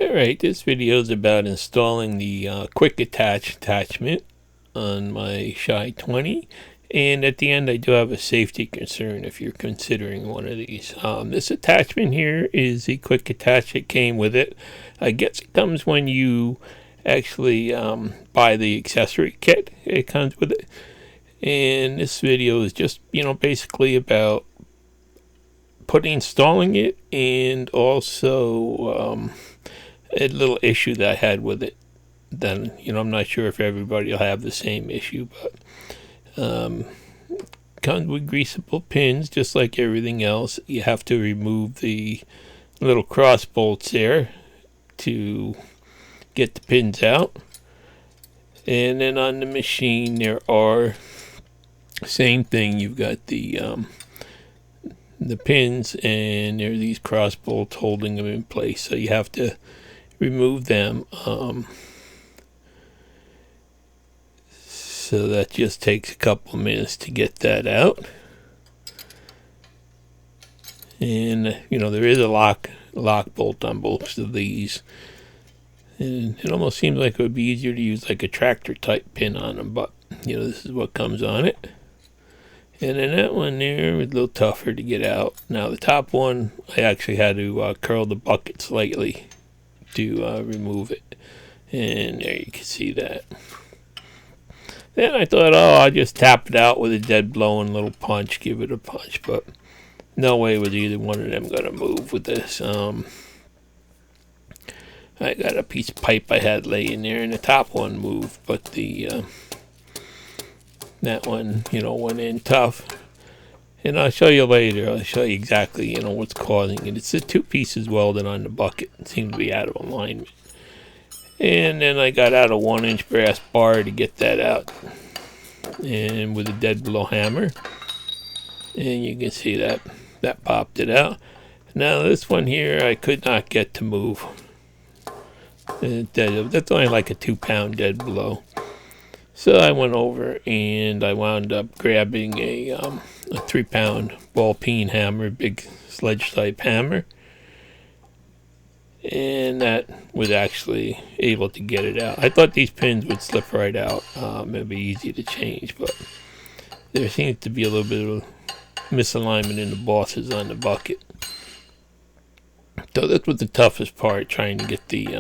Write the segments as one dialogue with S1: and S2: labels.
S1: Alright, this video is about installing the quick attach attachment on my SHY20, and at the end I do have a safety concern if you're considering one of these. This attachment here is the quick attach that came with it. I guess it comes when you actually buy the accessory kit. It comes with it, and this video is just basically about installing it, and also a little issue that I had with it. Then I'm not sure if everybody will have the same issue, but comes with greasable pins just like everything else. You have to remove the little cross bolts there to get the pins out, and then on the machine there are same thing. You've got the pins, and there are these cross bolts holding them in place, so you have to remove them. So that just takes a couple minutes to get that out. And there is a lock bolt on both of these, and it almost seems like it would be easier to use like a tractor type pin on them, but this is what comes on it. And then that one there was a little tougher to get out. Now the top one, I actually had to curl the bucket slightly to remove it. And there you can see that. Then I thought, I'll just tap it out with a dead blow and little punch, give it a punch. But no way was either one of them going to move with this. I got a piece of pipe I had laying there, and the top one moved, but the that one, went in tough. And I'll show you later. I'll show you exactly, what's causing it. It's the two pieces welded on the bucket. It seemed to be out of alignment. And then I got out a 1-inch brass bar to get that out, and with a dead blow hammer. And you can see that popped it out. Now this one here I could not get to move. That's only like a 2-pound dead blow. So I went over and I wound up grabbing a 3-pound ball peen hammer, big sledge type hammer, and that was actually able to get it out. I thought these pins would slip right out. It'd be easy to change, but there seems to be a little bit of misalignment in the bosses on the bucket. So that was the toughest part, trying to get the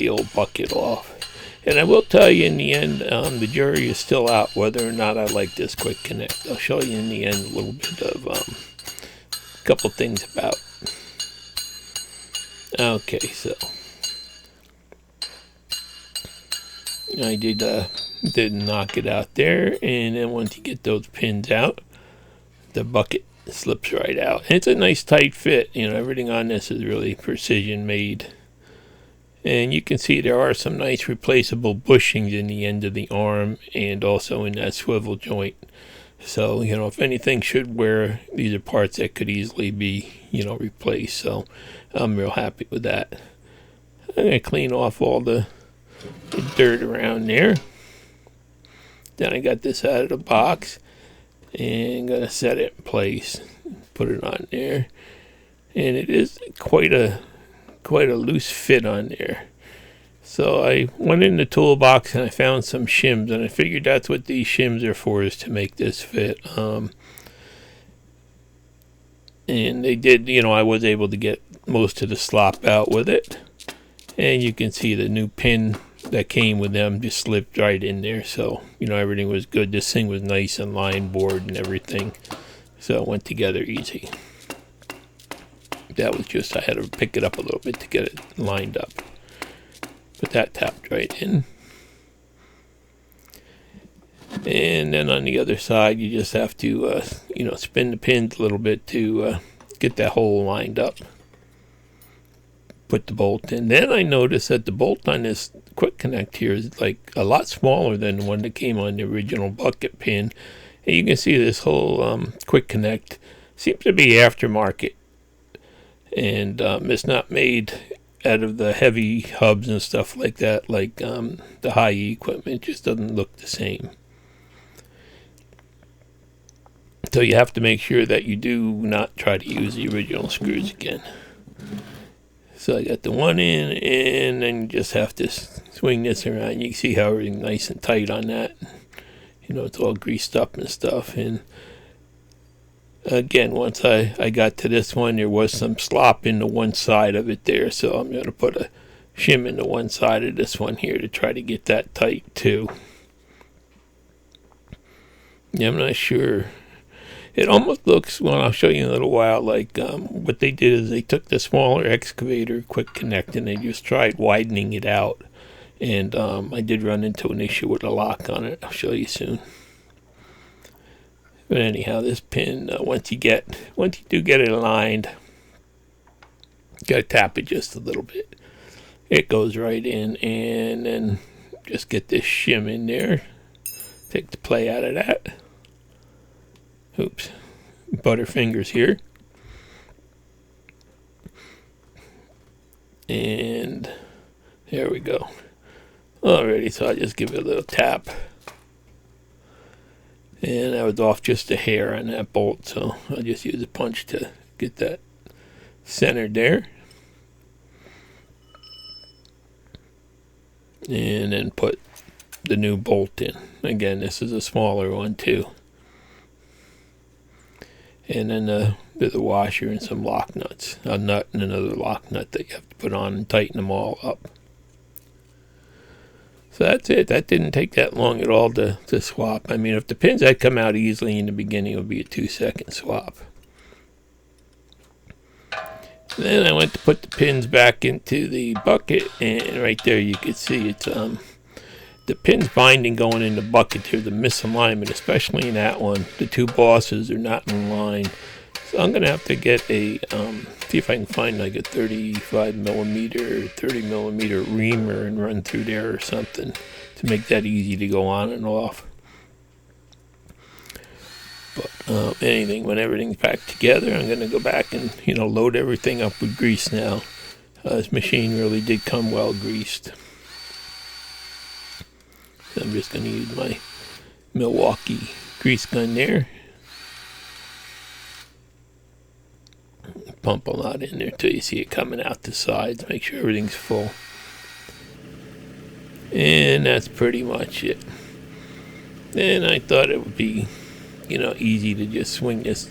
S1: old bucket off. And I will tell you in the end, the jury is still out whether or not I like this quick connect. I'll show you in the end a little bit of a couple things about. Okay, so I did knock it out there, and then once you get those pins out, the bucket slips right out. And it's a nice tight fit. Everything on this is really precision made. And you can see there are some nice replaceable bushings in the end of the arm and also in that swivel joint. So, if anything should wear, these are parts that could easily be, replaced. So I'm real happy with that. I'm going to clean off all the dirt around there. Then I got this out of the box and I'm going to set it in place. Put it on there. And it is quite a loose fit on there. So I went in the toolbox and I found some shims, and I figured that's what these shims are for, is to make this fit. And they did, I was able to get most of the slop out with it. And you can see the new pin that came with them just slipped right in there. So, everything was good. This thing was nice and line board and everything. So it went together easy. That was just, I had to pick it up a little bit to get it lined up. But that tapped right in. And then on the other side, you just have to, spin the pins a little bit to get that hole lined up. Put the bolt in. Then I noticed that the bolt on this quick connect here is like a lot smaller than the one that came on the original bucket pin. And you can see this whole quick connect seems to be aftermarket. And it's not made out of the heavy hubs and stuff like that, like the Huayee equipment. It just doesn't look the same. So you have to make sure that you do not try to use the original screws again. So I got the one in, and then you just have to swing this around. You can see how everything's nice and tight on that. You know, it's all greased up and stuff. And again, once I got to this one, there was some slop in the one side of it there. So I'm going to put a shim in the one side of this one here to try to get that tight too. Yeah, I'm not sure. It almost looks, well, I'll show you in a little while, like what they did is they took the smaller excavator quick connect and they just tried widening it out. And I did run into an issue with a lock on it. I'll show you soon. But anyhow, this pin, once you do get it aligned, you gotta tap it just a little bit. It goes right in, and then just get this shim in there. Take the play out of that. Oops, butterfingers here. And there we go. Alrighty, so I just give it a little tap. And I was off just a hair on that bolt, so I'll just use a punch to get that centered there. And then put the new bolt in. Again, this is a smaller one too. And then there's a washer and some lock nuts. A nut and another lock nut that you have to put on and tighten them all up. So that's it. That didn't take that long at all to swap. I mean, if the pins had come out easily in the beginning, it would be a 2-second swap. Then I went to put the pins back into the bucket, and right there you can see it's the pins binding going in the bucket here, the misalignment, especially in that one. The two bosses are not in line. So I'm going to have to get a, see if I can find like a 35 millimeter, 30 millimeter reamer and run through there or something to make that easy to go on and off. But anything, when everything's back together, I'm going to go back and, you know, load everything up with grease now. This machine really did come well greased. So I'm just going to use my Milwaukee grease gun there. Pump a lot in there till you see it coming out the sides. Make sure everything's full. And that's pretty much it. And I thought it would be, you know, easy to just swing this,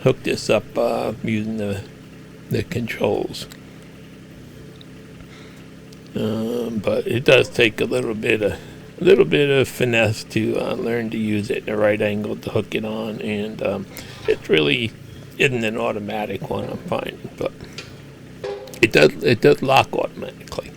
S1: hook this up using the controls. But it does take a little bit of finesse to learn to use it in the right angle to hook it on, and it really isn't an automatic one, I'm finding, but it does lock automatically.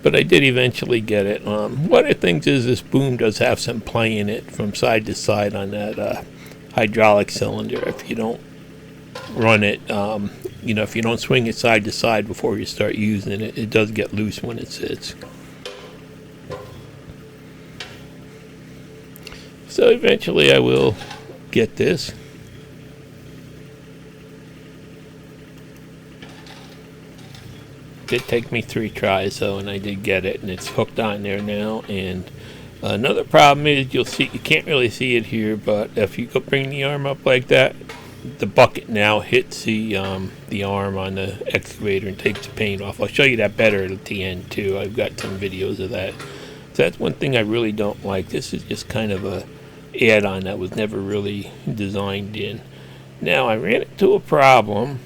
S1: But I did eventually get it. One of the things is this boom does have some play in it from side to side on that hydraulic cylinder. If you don't run it, you know, if you don't swing it side to side before you start using it, it does get loose when it sits. So eventually I will get this. Did take me 3 tries though, and I did get it, and it's hooked on there now. And another problem is you can't really see it here, but if you go bring the arm up like that, the bucket now hits the arm on the excavator and takes the paint off. I'll show you that better at the end too. I've got some videos of that. So that's one thing I really don't like. This is just kind of a add-on that was never really designed in. Now I ran into a problem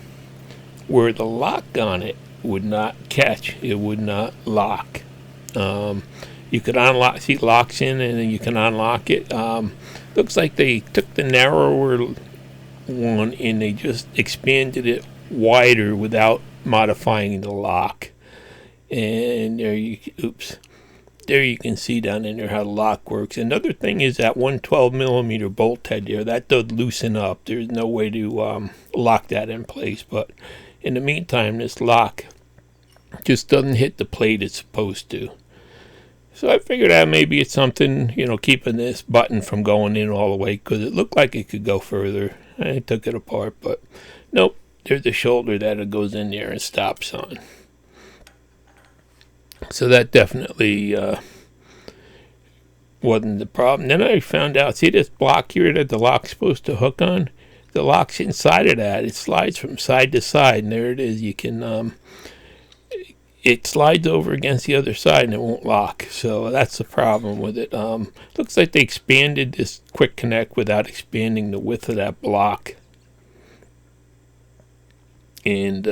S1: where the lock on it would not catch. It would not lock. You could unlock, see locks in, and then you can unlock it. Looks like they took the narrower one and they just expanded it wider without modifying the lock. And there you can see down in there how the lock works. Another thing is that 112 millimeter bolt head there, that does loosen up. There's no way to lock that in place, but in the meantime this lock just doesn't hit the plate it's supposed to. So I figured out maybe it's something, you know, keeping this button from going in all the way, because it looked like it could go further. I took it apart, but nope, there's a shoulder that it goes in there and stops on. So that definitely wasn't the problem. Then I found out, see this block here that the lock's supposed to hook on? the lock's inside of that. It slides from side to side, and there it is. You can it slides over against the other side and it won't lock. So that's the problem with it. Looks like they expanded this quick connect without expanding the width of that block. And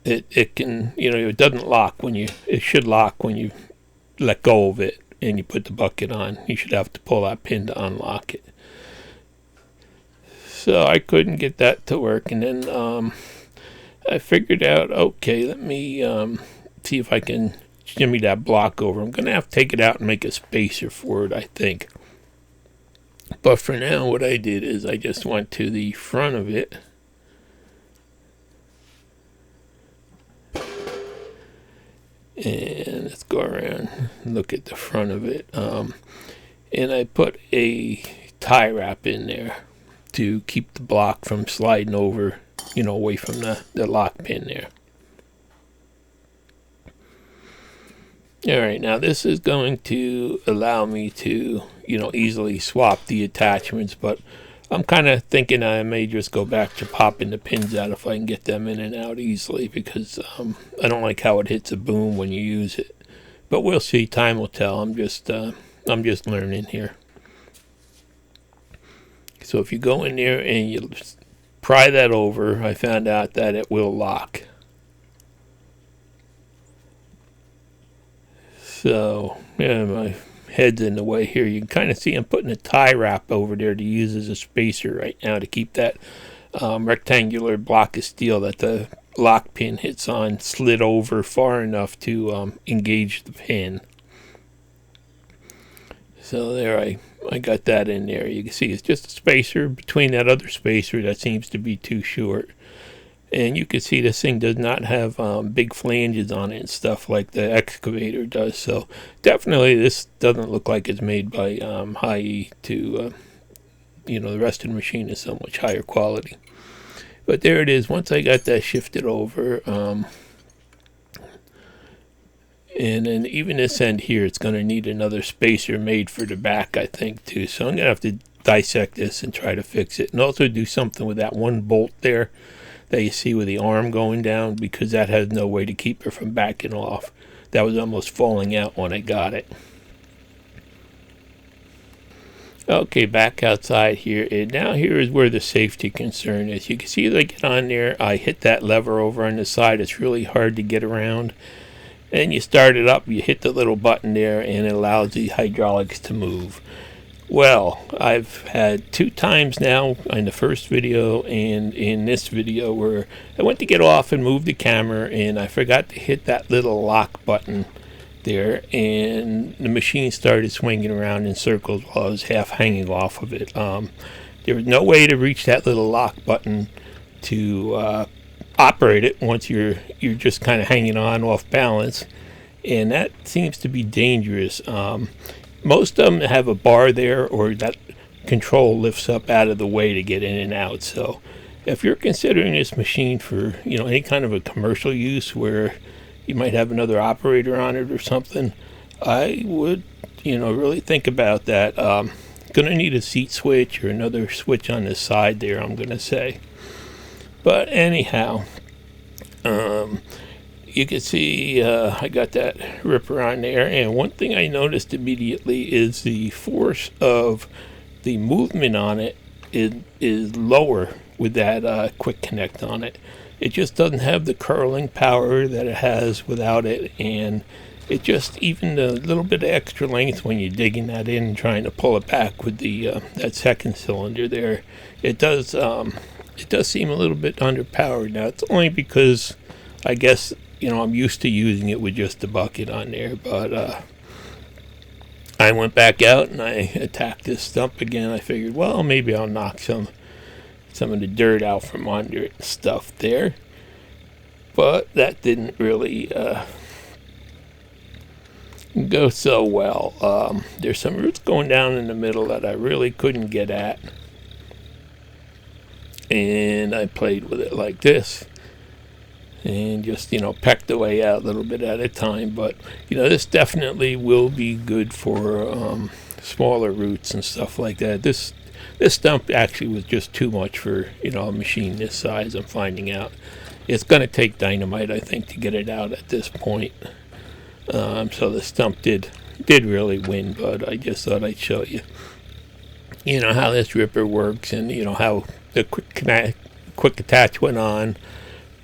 S1: it can, you know, it doesn't lock when you, it should lock when you let go of it and you put the bucket on. You should have to pull that pin to unlock it. So I couldn't get that to work, and then I figured out, okay, let me see if I can shimmy that block over. I'm going to have to take it out and make a spacer for it, I think. But for now, what I did is I just went to the front of it. And let's go around and look at the front of it. And I put a tie wrap in there to keep the block from sliding over, you know, away from the lock pin there. Alright, now this is going to allow me to, you know, easily swap the attachments, but I'm kind of thinking I may just go back to popping the pins out if I can get them in and out easily, because I don't like how it hits a boom when you use it. But we'll see, time will tell. I'm just learning here. So if you go in there and you pry that over, I found out that it will lock. So, yeah, my head's in the way here. You can kind of see I'm putting a tie wrap over there to use as a spacer right now to keep that rectangular block of steel that the lock pin hits on slid over far enough to engage the pin. So there, I got that in there. You can see it's just a spacer between that other spacer that seems to be too short. And you can see this thing does not have big flanges on it and stuff like the excavator does. So definitely this doesn't look like it's made by Huayee to, you know, the rest of the machine is so much higher quality. But there it is. Once I got that shifted over, and then even this end here, it's going to need another spacer made for the back, I think, too. So I'm going to have to dissect this and try to fix it. And also do something with that one bolt there that you see with the arm going down, because that has no way to keep it from backing off. That was almost falling out when I got it. Okay, back outside here, and now here is where the safety concern is. You can see as I get on there, I hit that lever over on the side. It's really hard to get around. And you start it up, you hit the little button there, and it allows the hydraulics to move. Well, I've had 2 times now in the first video and in this video where I went to get off and move the camera, and I forgot to hit that little lock button there, and the machine started swinging around in circles while I was half hanging off of it. There was no way to reach that little lock button to operate it once you're just kind of hanging on off balance, and that seems to be dangerous. Most of them have a bar there, or that control lifts up out of the way to get in and out. So if you're considering this machine for, you know, any kind of a commercial use where you might have another operator on it or something, I would, you know, really think about that. Gonna need a seat switch or another switch on the side there, I'm gonna say. But anyhow, you can see I got that ripper on there, and one thing I noticed immediately is the force of the movement on it is lower with that quick connect on it. It just doesn't have the curling power that it has without it, and it just, even the little bit of extra length when you're digging that in and trying to pull it back with the that second cylinder there, it does seem a little bit underpowered. Now it's only because I guess, you know, I'm used to using it with just the bucket on there, but I went back out and I attacked this stump again. I figured, well, maybe I'll knock some of the dirt out from under it and stuff there, but that didn't really go so well. There's some roots going down in the middle that I really couldn't get at, and I played with it like this and just, you know, pecked away out a little bit at a time. But, you know, this definitely will be good for smaller roots and stuff like that. This this stump actually was just too much for, you know, a machine this size. I'm finding out it's going to take dynamite, I think, to get it out at this point. So the stump did really win, but I just thought I'd show you, you know, how this ripper works, and you know how the quick attach went on.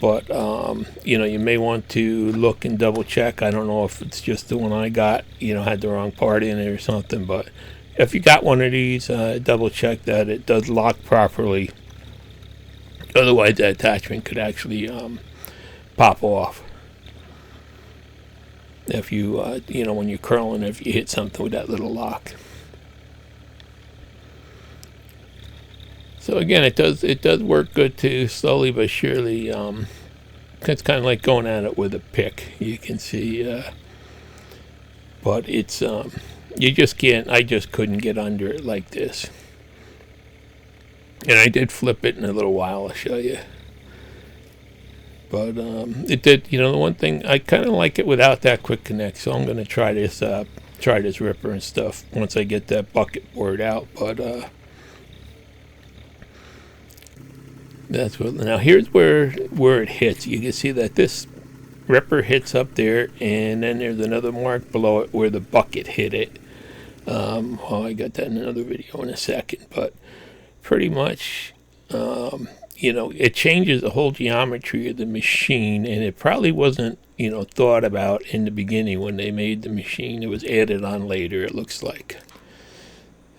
S1: But you know, you may want to look and double check. I don't know if it's just the one I got, you know, had the wrong part in it or something. But if you got one of these, double check that it does lock properly. Otherwise, the attachment could actually pop off. If you, you know, when you're curling, if you hit something with that little lock. So again, it does work good too, slowly but surely. It's kind of like going at it with a pick. You can see, but it's you just can't. I just couldn't get under it like this. And I did flip it in a little while. I'll show you. But it did. You know, the one thing I kind of like it without that quick connect. So I'm going to try this ripper and stuff once I get that bucket bored out. But that's what. Now here's where it hits. You can see that this ripper hits up there, and then there's another mark below it where the bucket hit it. Oh, I got that in another video in a second, but pretty much, you know, it changes the whole geometry of the machine, and it probably wasn't, you know, thought about in the beginning when they made the machine. It was added on later, it looks like.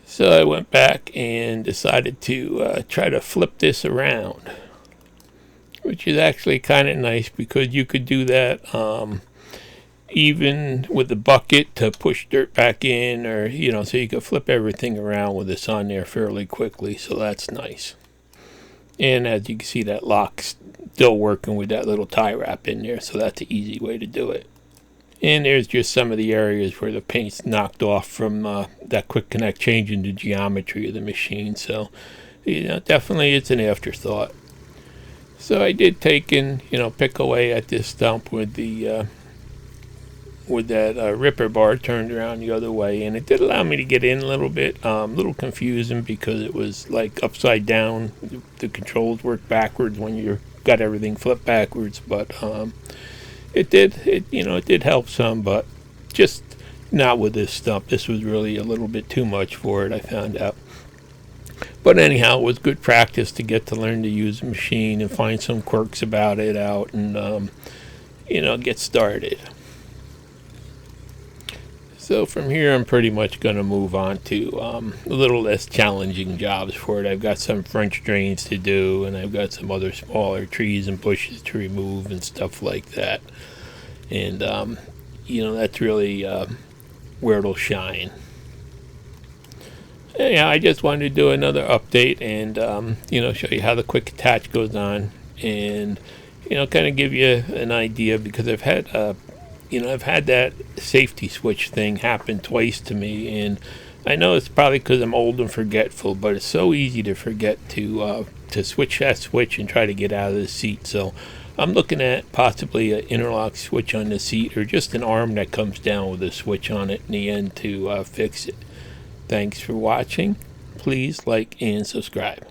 S1: So I went back and decided to try to flip this around, which is actually kind of nice because you could do that even with the bucket to push dirt back in, or, you know, so you could flip everything around with this on there fairly quickly. So that's nice. And as you can see, that lock's still working with that little tie wrap in there, so that's an easy way to do it. And there's just some of the areas where the paint's knocked off from that quick connect changing the geometry of the machine. So, you know, definitely it's an afterthought. So I did take and, you know, pick away at this stump with the with that ripper bar turned around the other way, and it did allow me to get in a little bit. A little confusing because it was like upside down. The controls work backwards when you got everything flipped backwards, but it did help some, but just not with this stump. This was really a little bit too much for it, I found out. But anyhow, it was good practice to get to learn to use the machine and find some quirks about it out, and you know, get started. So from here, I'm pretty much going to move on to a little less challenging jobs for it. I've got some French drains to do, and I've got some other smaller trees and bushes to remove and stuff like that. And, you know, that's really where it'll shine. Yeah, I just wanted to do another update and, you know, show you how the quick attach goes on. And, you know, kind of give you an idea, because I've had you know, I've had that safety switch thing happen twice to me, and I know it's probably because I'm old and forgetful, but it's so easy to forget to switch that switch and try to get out of the seat. So I'm looking at possibly an interlock switch on the seat, or just an arm that comes down with a switch on it in the end to fix it. Thanks for watching. Please like and subscribe.